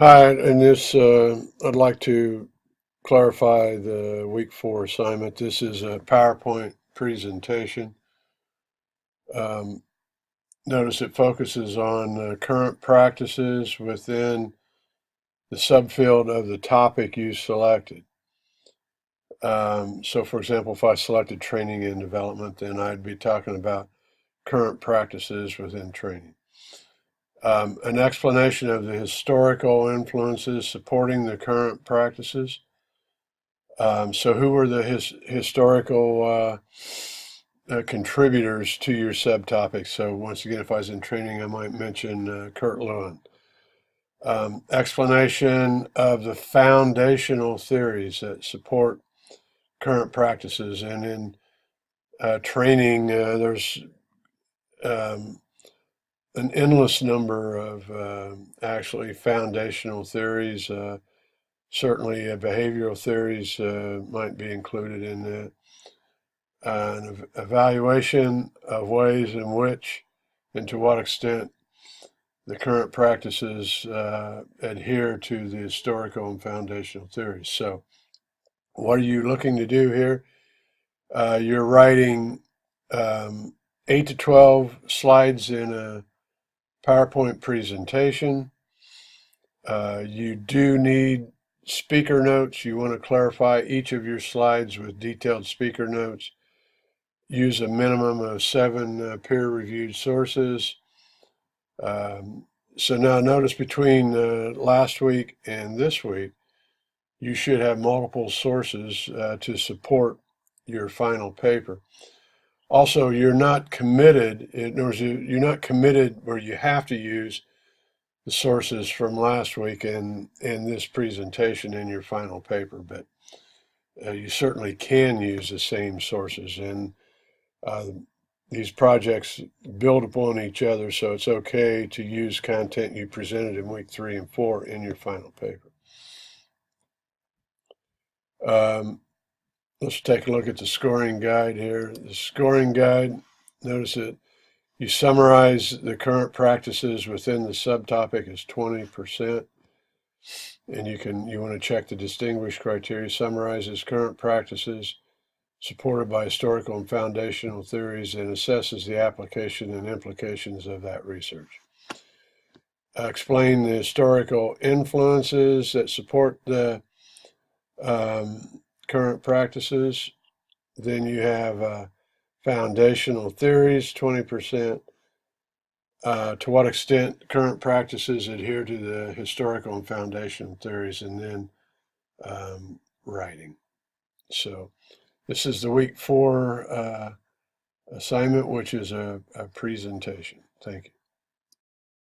Hi, in this, I'd like to clarify the week 4 assignment. This is a PowerPoint presentation. Um, Notice it focuses on current practices within the subfield of the topic you selected. So, for example, if I selected training and development, then I'd be talking about current practices within training. An explanation of the historical influences supporting the current practices. So who were the historical contributors to your subtopic? So once again, if I was in training, I might mention Kurt Lewin. Explanation of the foundational theories that support current practices. And in training, there's um, an endless number of actually foundational theories. Certainly, behavioral theories might be included in that. An evaluation of ways in which and to what extent the current practices adhere to the historical and foundational theories. So, what are you looking to do here? You're writing 8 to 12 slides in a PowerPoint presentation. You do need speaker notes. You want to clarify each of your slides with detailed speaker notes. Use a minimum of 7 peer-reviewed sources. So now notice between last week and this week, you should have multiple sources to support your final paper. Also, you're not committed, in other words, you're not committed where you have to use the sources from last week and this presentation in your final paper, but you certainly can use the same sources. And uh, these projects build upon each other, so it's okay to use content you presented in week 3 and 4 in your final paper. Um, let's take a look at the scoring guide here. The scoring guide, notice that you summarize the current practices within the subtopic as 20%. And you want to check the distinguished criteria, summarizes current practices supported by historical and foundational theories, and assesses the application and implications of that research. Explain the historical influences that support the current practices. Then you have foundational theories, 20%. To what extent current practices adhere to the historical and foundational theories, and then writing. So this is the week 4 assignment, which is a presentation. Thank you.